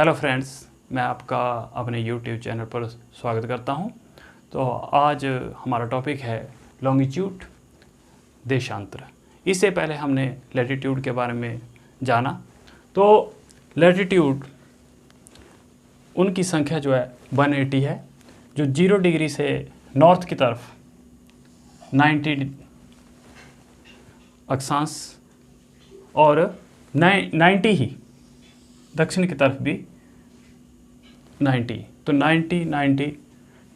Hello friends, मैं आपका अपने YouTube चैनल पर स्वागत करता हूं। तो आज हमारा टॉपिक है लॉन्गिट्यूड, देशांतर। इससे पहले हमने लैटिट्यूड के बारे में जाना। तो लैटिट्यूड उनकी संख्या जो है 180 है, जो 0 डिग्री से नॉर्थ की तरफ 90 अक्षांश और 90 ही दक्षिण की तरफ भी 90, तो 90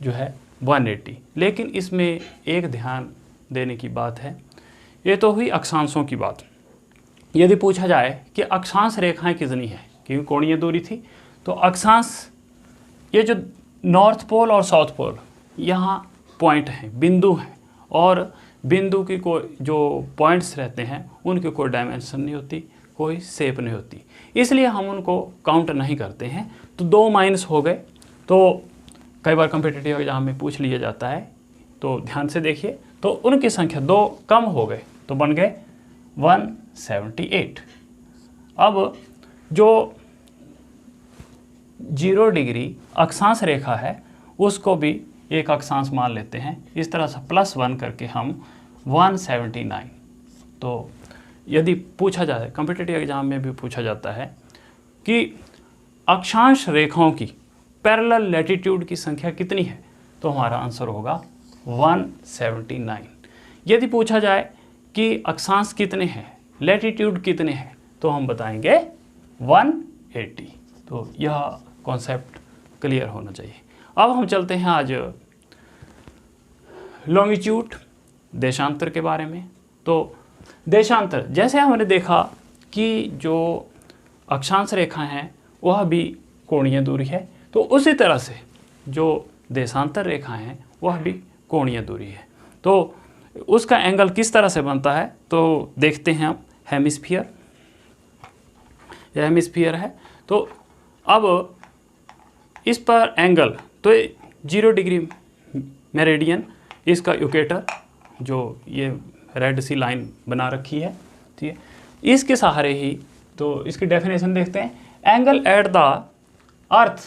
जो है 180। लेकिन इसमें एक ध्यान देने की बात है, ये तो हुई अक्षांशों की बात। यदि पूछा जाए कि अक्षांश रेखाएं कितनी है, क्योंकि कोणीय दूरी थी, तो अक्षांश ये जो नॉर्थ पोल और साउथ पोल यहाँ पॉइंट हैं, बिंदु हैं, और बिंदु की कोई जो पॉइंट्स रहते हैं उनकी कोई डायमेंशन नहीं होती, कोई शेप नहीं होती, इसलिए हम उनको काउंट नहीं करते हैं। तो 2 माइनस हो गए। तो कई बार कॉम्पिटिटिव एग्जाम में पूछ लिया जाता है, तो ध्यान से देखिए। तो उनकी संख्या 2 कम हो गए, तो बन गए 178। अब जो 0 डिग्री अक्षांश रेखा है उसको भी एक अक्षांश मान लेते हैं। इस तरह से +1 करके हम 179। तो यदि पूछा जाए, कॉम्पिटिटिव एग्जाम में भी पूछा जाता है कि अक्षांश रेखाओं की पैरेलल लैटिट्यूड की संख्या कितनी है, तो हमारा आंसर होगा 179। यदि पूछा जाए कि अक्षांश कितने हैं, लैटिट्यूड कितने हैं, तो हम बताएंगे 180। तो यह कॉन्सेप्ट क्लियर होना चाहिए। अब हम चलते हैं आज लॉन्गिट्यूड, देशांतर के बारे में। तो देशांतर, जैसे हमने देखा कि जो अक्षांश रेखा हैं वह भी कोणीय दूरी है, तो उसी तरह से जो देशांतर रेखा हैं वह भी कोणीय दूरी है। तो उसका एंगल किस तरह से बनता है, तो देखते हैं हम। हेमिस्फीयर, यह हेमिस्फीयर है। तो अब इस पर एंगल, तो 0 डिग्री मेरिडियन, इसका इक्वेटर जो ये रेड सी लाइन बना रखी है, ठीक है, इसके सहारे ही, तो इसकी डेफिनेशन देखते हैं। Angle at the earth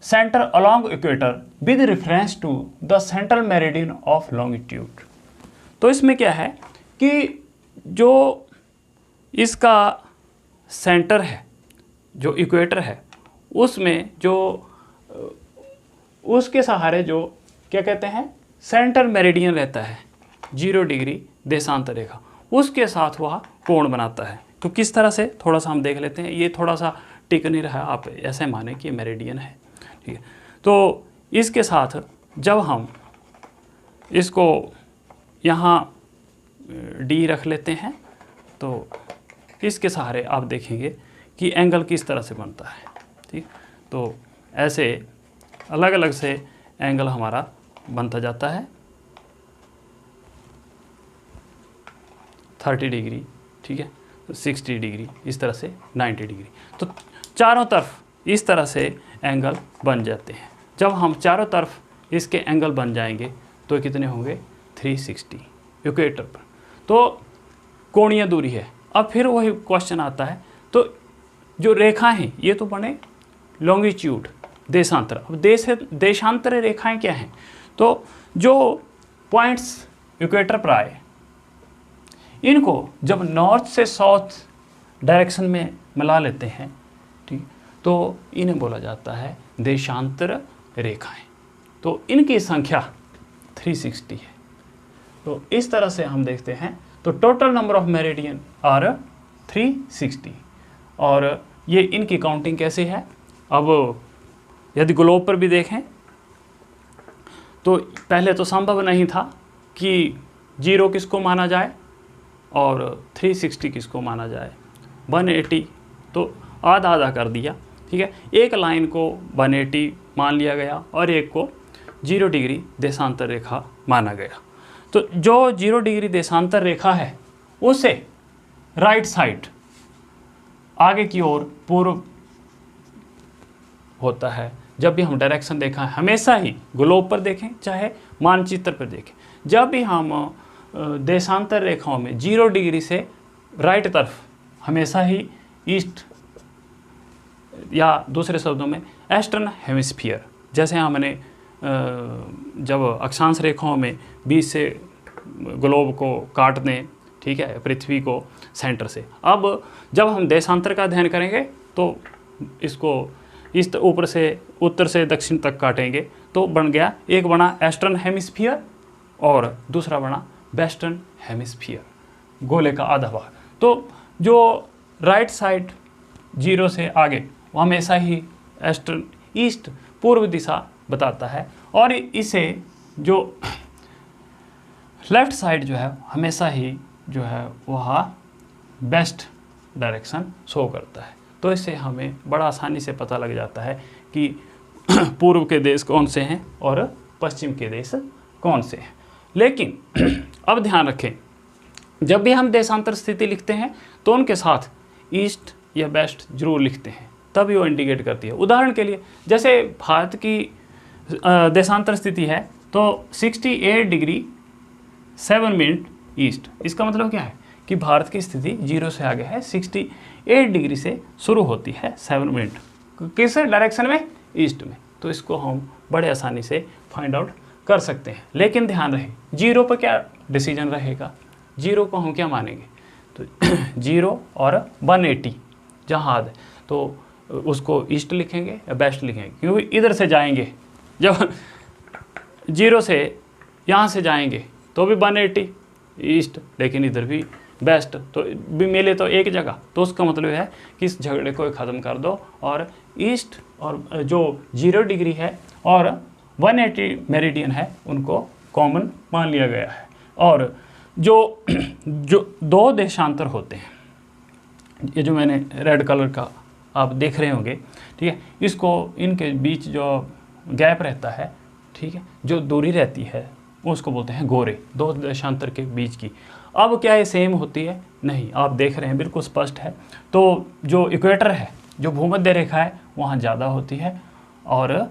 centre along equator with reference to the central meridian of longitude. तो इसमें क्या है कि जो इसका सेंटर है, जो इक्वेटर है, उसमें जो उसके सहारे जो क्या कहते हैं सेंट्रल मेरिडियन रहता है, 0 डिग्री देशांतर रेखा, उसके साथ वह कोण बनाता है। तो किस तरह से, थोड़ा सा हम देख लेते हैं। ये थोड़ा सा टिक नहीं रहा, आप ऐसे माने कि ये मेरिडियन है, ठीक है। तो इसके साथ जब हम इसको यहाँ D रख लेते हैं, तो इसके सहारे आप देखेंगे कि एंगल किस तरह से बनता है, ठीक। तो ऐसे अलग अलग से एंगल हमारा बनता जाता है। 30 डिग्री, ठीक है, 60 डिग्री, इस तरह से 90 डिग्री। तो चारों तरफ इस तरह से एंगल बन जाते हैं। जब हम चारों तरफ इसके एंगल बन जाएंगे तो कितने होंगे, 360 इक्वेटर पर। तो कोणीय दूरी है। अब फिर वही क्वेश्चन आता है, तो जो रेखाएं हैं ये तो बने लॉन्गिट्यूड, देशांतर। अब देशांतर रेखाएं क्या हैं, तो जो पॉइंट्स इक्वेटर पर आए, इनको जब नॉर्थ से साउथ डायरेक्शन में मिला लेते हैं, ठीक, तो इन्हें बोला जाता है देशांतर रेखाएं। तो इनकी संख्या 360 है। तो इस तरह से हम देखते हैं। तो total number of meridian are 360, और ये इनकी काउंटिंग कैसे है। अब यदि ग्लोब पर भी देखें तो पहले तो संभव नहीं था कि 0 किसको माना जाए और 360 किसको माना जाए। 180 तो आधा आधा कर दिया, ठीक है। एक लाइन को 180 मान लिया गया और एक को 0 डिग्री देशांतर रेखा माना गया। तो जो 0 डिग्री देशांतर रेखा है उसे राइट साइड आगे की ओर पूर्व होता है। जब भी हम डायरेक्शन देखा है, हमेशा ही ग्लोब पर देखें चाहे मानचित्र पर देखें, जब भी हम देशांतर रेखाओं में 0 डिग्री से राइट तरफ हमेशा ही ईस्ट या दूसरे शब्दों में ईस्टर्न हेमिस्फीयर। जैसे हमने जब अक्षांश रेखाओं में बीच से ग्लोब को काट दें, ठीक है, पृथ्वी को सेंटर से, अब जब हम देशांतर का अध्ययन करेंगे तो इसको इस ऊपर से उत्तर से दक्षिण तक काटेंगे तो बन गया, एक बना ईस्टर्न हेमिस्फीयर और दूसरा बना वेस्टर्न हेमिस्फीयर, गोले का आधा भाग। तो जो राइट साइड 0 से आगे वो हमेशा ही ईस्टर्न ईस्ट पूर्व दिशा बताता है, और इसे जो लेफ्ट साइड जो है हमेशा ही जो है वह वेस्ट डायरेक्शन शो करता है। तो इससे हमें बड़ा आसानी से पता लग जाता है कि पूर्व के देश कौन से हैं और पश्चिम के देश कौन से हैं। लेकिन अब ध्यान रखें, जब भी हम देशांतर स्थिति लिखते हैं तो उनके साथ ईस्ट या वेस्ट जरूर लिखते हैं, तभी वो इंडिकेट करती है। उदाहरण के लिए जैसे भारत की देशांतर स्थिति है तो 68 डिग्री 7 मिनट ईस्ट, इसका मतलब क्या है कि भारत की स्थिति 0 से आगे है, 68 डिग्री से शुरू होती है 7 मिनट किस डायरेक्शन में, ईस्ट में। तो इसको हम बड़े आसानी से फाइंड आउट कर सकते हैं। लेकिन ध्यान रहे 0 पर क्या डिसीजन रहेगा, 0 को हम क्या मानेंगे, तो 0 और 180 जहाँ है तो उसको ईस्ट लिखेंगे या वेस्ट लिखेंगे, क्योंकि इधर से जाएंगे, जब 0 से यहाँ से जाएंगे तो भी 180 ईस्ट, लेकिन इधर भी वेस्ट, तो भी मिले तो एक जगह। तो उसका मतलब है कि इस झगड़े को ख़त्म कर दो और ईस्ट और जो 0 डिग्री है और 180 मेरिडियन है उनको कॉमन मान लिया गया है। और जो दो देशांतर होते हैं, ये जो मैंने रेड कलर का आप देख रहे होंगे, ठीक है, इसको इनके बीच जो गैप रहता है, ठीक है, जो दूरी रहती है उसको बोलते हैं गोरे, दो देशांतर के बीच की। अब क्या ये सेम होती है? नहीं, आप देख रहे हैं बिल्कुल स्पष्ट है। तो जो इक्वेटर है, जो भूमध्य रेखा है, वहाँ ज़्यादा होती है, और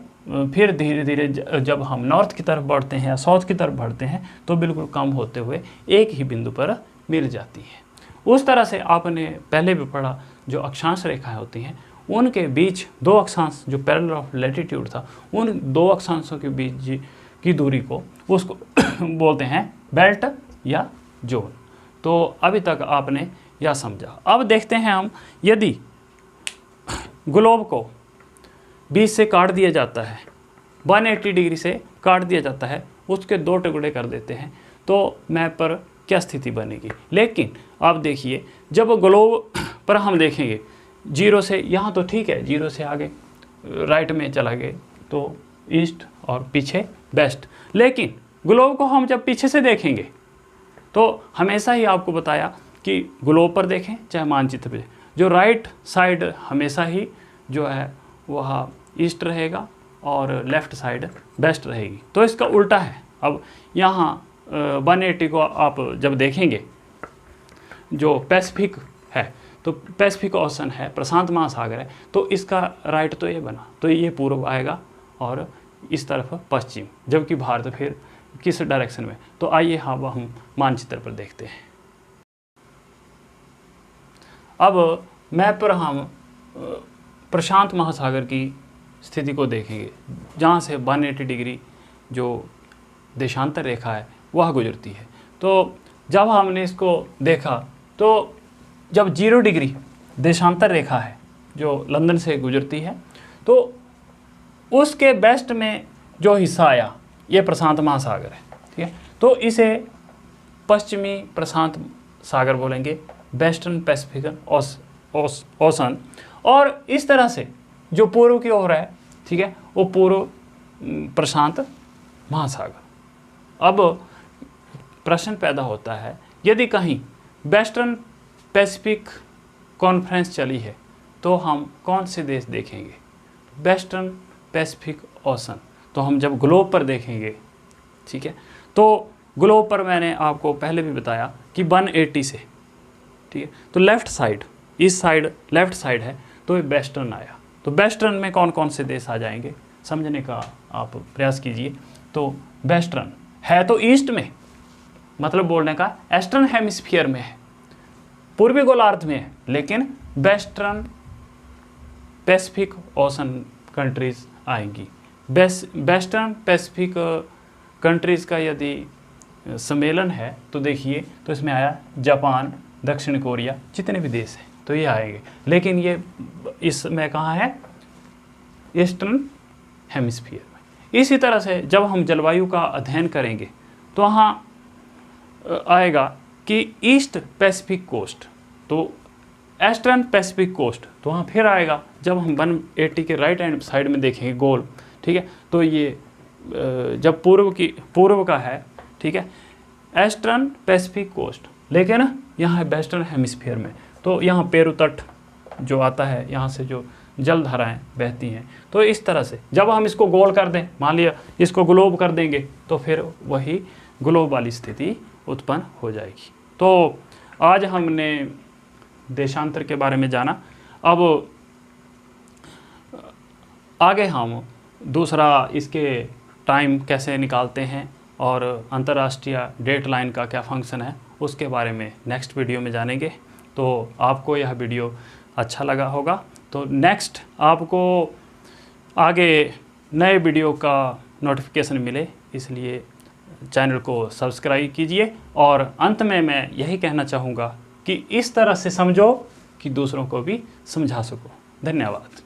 फिर धीरे धीरे जब हम नॉर्थ की तरफ बढ़ते हैं या साउथ की तरफ बढ़ते हैं तो बिल्कुल कम होते हुए एक ही बिंदु पर मिल जाती है। उस तरह से आपने पहले भी पढ़ा, जो अक्षांश रेखाएं होती हैं उनके बीच दो अक्षांश, जो पैरेलल ऑफ लैटिट्यूड था, उन दो अक्षांशों के बीच की दूरी को उसको बोलते हैं बेल्ट या जोन। तो अभी तक आपने यह समझा। अब देखते हैं हम, यदि ग्लोब को बीच से काट दिया जाता है, 180 डिग्री से काट दिया जाता है, उसके दो टुकड़े कर देते हैं, तो मैप पर क्या स्थिति बनेगी। लेकिन आप देखिए, जब ग्लोब पर हम देखेंगे 0 से, यहाँ तो ठीक है 0 से आगे राइट में चला गए तो ईस्ट और पीछे वेस्ट, लेकिन ग्लोब को हम जब पीछे से देखेंगे तो हमेशा ही आपको बताया कि ग्लोब पर देखें चाहे मानचित्र पे, जो राइट साइड हमेशा ही जो है वह ईस्ट रहेगा और लेफ़्ट साइड वेस्ट रहेगी। तो इसका उल्टा है। अब यहाँ 180 को आप जब देखेंगे, जो पैसिफिक है तो पैसिफिक ओशन है, प्रशांत महासागर है, तो इसका राइट तो ये बना, तो ये पूर्व आएगा और इस तरफ पश्चिम, जबकि भारत फिर किस डायरेक्शन में। तो आइए हम मानचित्र पर देखते हैं। अब मैप पर हम प्रशांत महासागर की स्थिति को देखेंगे, जहाँ से 180 डिग्री जो देशांतर रेखा है वह गुजरती है। तो जब हमने इसको देखा तो जब 0 डिग्री देशांतर रेखा है जो लंदन से गुजरती है, तो उसके वेस्ट में जो हिस्सा आया ये प्रशांत महासागर है, ठीक है। तो इसे पश्चिमी प्रशांत सागर बोलेंगे, वेस्टर्न पैसिफिक ओशन। और इस तरह से जो पूर्व की ओर है, ठीक है, वो पूर्व प्रशांत महासागर। अब प्रश्न पैदा होता है, यदि कहीं वेस्टर्न पैसिफिक कॉन्फ्रेंस चली है तो हम कौन से देश देखेंगे? Western Pacific ocean. तो हम जब ग्लोब पर देखेंगे, ठीक है, तो ग्लोब पर मैंने आपको पहले भी बताया कि 180 से, ठीक है, तो लेफ़्ट साइड, इस साइड लेफ़्ट साइड है तो ये वेस्टर्न आया। तो वेस्टर्न में कौन कौन से देश आ जाएंगे समझने का आप प्रयास कीजिए। तो वेस्टर्न है तो ईस्ट में, मतलब बोलने का ईस्टर्न हेमिस्फीयर में है, पूर्वी गोलार्ध में है, लेकिन वेस्टर्न पैसिफिक ओशन कंट्रीज़ आएंगी। वेस्टर्न पैसिफिक कंट्रीज़ का यदि सम्मेलन है तो देखिए, तो इसमें आया जापान, दक्षिण कोरिया, जितने भी देश हैं तो ये आएंगे। लेकिन ये इसमें कहाँ है? ईस्टर्न हेमिस्फीयर में। इसी तरह से जब हम जलवायु का अध्ययन करेंगे तो वहाँ आएगा कि ईस्ट पैसिफिक कोस्ट, तो ईस्टर्न पैसिफिक कोस्ट, तो वहाँ फिर आएगा जब हम 180 के राइट हैंड साइड में देखेंगे गोल, ठीक है, तो ये जब पूर्व का है, ठीक है, ईस्टर्न पैसिफिक कोस्ट, लेकिन यहाँ है वेस्टर्न हेमिस्फीयर में, तो यहाँ पेरू तट जो आता है, यहाँ से जो जल धाराएँ बहती हैं, तो इस तरह से जब हम इसको गोल कर दें, मान लिया इसको ग्लोब कर देंगे, तो फिर वही ग्लोब वाली स्थिति उत्पन्न हो जाएगी। तो आज हमने देशांतर के बारे में जाना। अब आगे हम दूसरा इसके टाइम कैसे निकालते हैं और अंतर्राष्ट्रीय डेडलाइन का क्या फंक्शन है उसके बारे में नेक्स्ट वीडियो में जानेंगे। तो आपको यह वीडियो अच्छा लगा होगा, तो नेक्स्ट आपको आगे नए वीडियो का नोटिफिकेशन मिले, इसलिए चैनल को सब्सक्राइब कीजिए। और अंत में मैं यही कहना चाहूँगा कि इस तरह से समझो कि दूसरों को भी समझा सको। धन्यवाद।